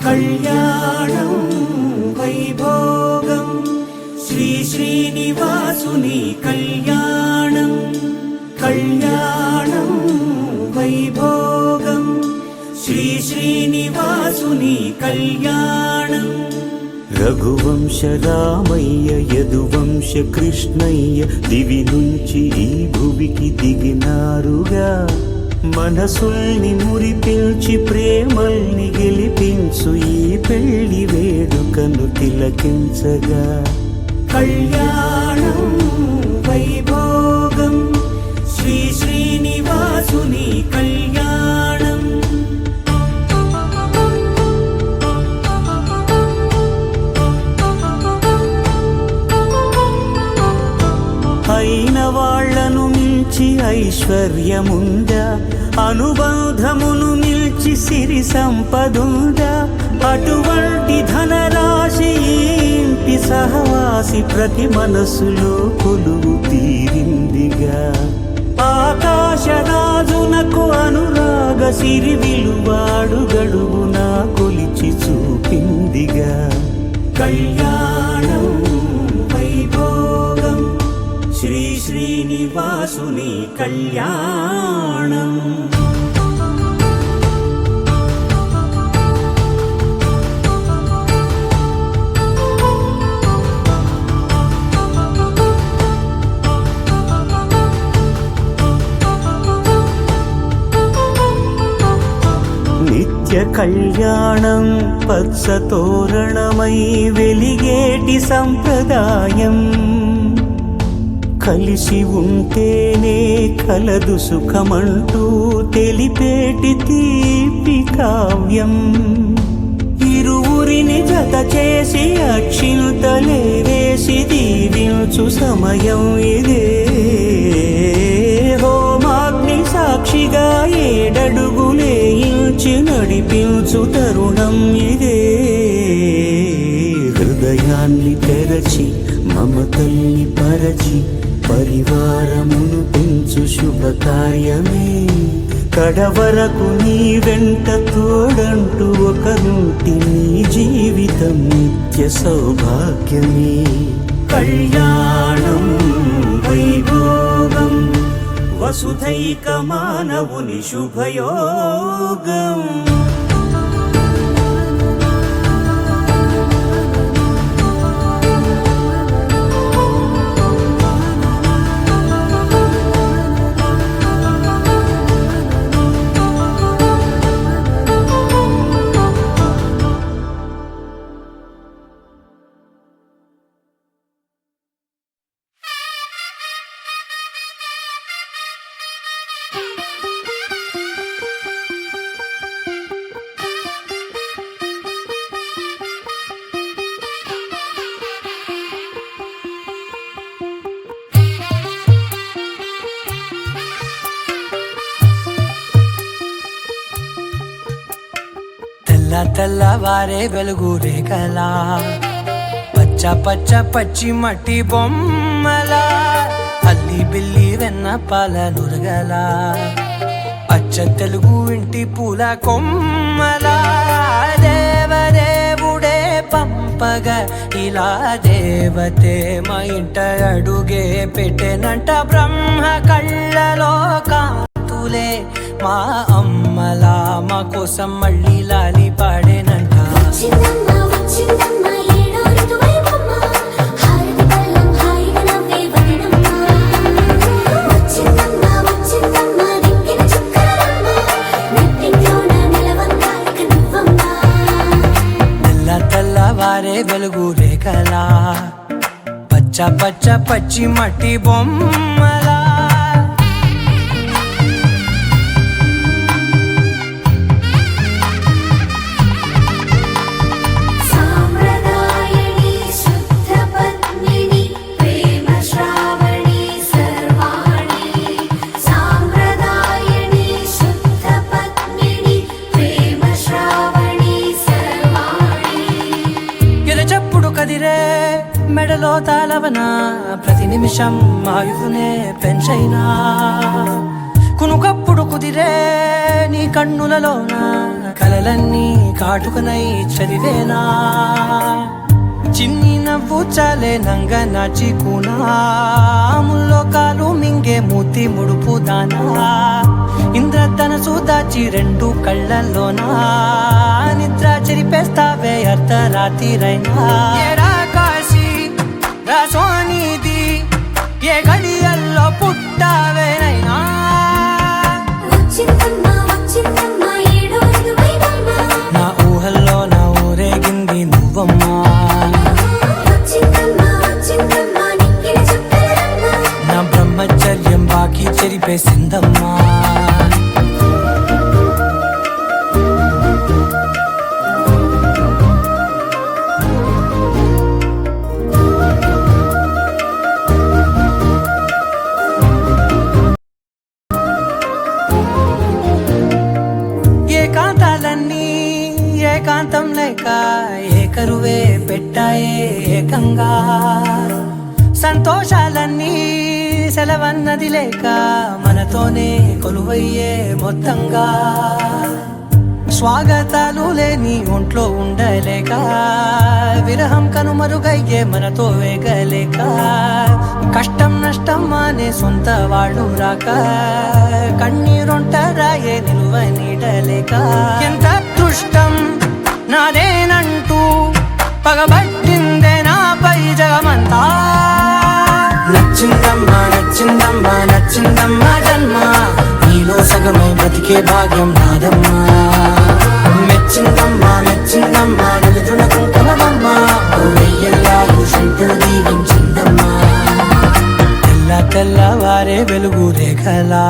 కళ్యాణం వైభోగం శ్రీ శ్రీనివాసుని కళ్యాణం కళ్యాణం వైభోగం శ్రీ శ్రీనివాసుని కళ్యాణం రఘువంశ రామయ్య యదువంశ కృష్ణయ్య దివి నుంచి ఈ భువికి దిగినారుగా మనసుల్ని మురిపించి ప్రేమల్ని గెలిపించు ఈ పెళ్లి వేడుకను తిలకించగా కళ్యాణం వైభోగం శ్రీ శ్రీనివాసుని కళ్యాణం అయిన వాళ్లను మించి ఐశ్వర్యముందా అనుబంధమును నిల్చి సిరి సంపదుందా అటువంటి ధనరాశి ఇంటి సహవాసి ప్రతి మనసులో కొలువు తీరిందిగా ఆకాశరాజునకు అనురాగ సిరి విలువాడు గడువునా కొలిచి చూపిందిగా కళ్యాణం వైభోగం శ్రీ శ్రీనివాసుని కళ్యాణం నిత్య కళ్యాణం పచ్చ తోరణమై వెలిగేటి సంప్రదాయం కలిసి ఉంటేనే కలదు సుఖమంటూ తెలిపేటి తీపి కావ్యం ఇరువురిని జత చేసి అక్షింతలే వేసి దీవించు సమయం ఇదే హోమాగ్ని సాక్షిగా ఏడడుగులే ఇంచి నడిపించు తరుణం ఇదే హృదయాన్ని తెరచి మమతల్ని పరచి పరివారమును పెంచు శుభకార్యమే కడవరకు నీ వెంట తోడంటూ ఒకరుంటి నీ జీవితం నిత్య సౌభాగ్యమే కళ్యాణం వైభోగం వసుధైక మానవుని శుభయోగం తెల్లవారే వెలుగు రేఖలా పచ్చ పచ్చ పచ్చి మట్టి బొమ్మలా అల్లి బిల్లి వెన్న పాల నురగలా అచ్చ తెలుగు ఇంటి పూల కొమ్మలా దేవదేవుడే పంపగా ఇలా దేవతే మా ఇంట అడుగే పెట్టెనంట బ్రహ్మ కళ్ళలో కాంతులే మా అమ్మలా మా కోసం మళ్ళీ లాలి పాడేనంట తెల్లవారే వెలుగు రేఖలా పచ్చ పచ్చ పచ్చి మట్టి బొమ్మలా మెడలో తాళవన ప్రతి నిమిషం ఆయుధునే పెంచైనా కునుకప్పుడు కుదిరే నీ కన్నులలోన కలలన్నీ కాటుకనై చదివేనా చిన్ని నవ్వు చాలే నంగ నాచి కూనాముల్లో కాలు మింగే మూతి ముడుపు దానా ఇంద్రధనసు దాచి రెండు కళ్ళల్లోనా నిద్ర చెరిపేస్తావే అర్ధరాత్రిరైనా ఏరా కాశీ రా సోనిది ఏ గడియల్లో పుట్టావేనైనా నా ఊహల్లో నా ఊరేగింది నువ్వమ్మా నా బ్రహ్మచర్యం బాకీ చెరిపేసిందమ్మా ఏకాంతాలన్నీ ఏకాంతం లేక ఏకరువే పెట్టాయే ఏకంగా సంతోషాలన్నీ సెలవన్నది లేక మనతోనే కొలువయ్యే మొత్తంగా స్వాగతాలు లేని ఒంట్లో ఉండలేక విరహం కనుమరుగయ్యే మనతో వేగలేక కష్టం నష్టం అనే సొంత వాళ్ళు రాక కన్నీరొంటరాయే నిలువ నీడలేక ఎంత అదృష్టం నాదేనంటూ పగబట్టిందే నాపై జగమంతా నచ్చిందమ్మా నచ్చిందమ్మా నచ్చిందమ్మా జన్మ నీలో సగమై బతికే భాగ్యం నాదమ్మా మెచ్చిందమ్మా మెచ్చిందమ్మా నిలుతున్న కుంకుమమ్మా వెయ్యల్లా భూషంతో దీవించిందమ్మా తెల్లవారే వెలుగు రేఖలా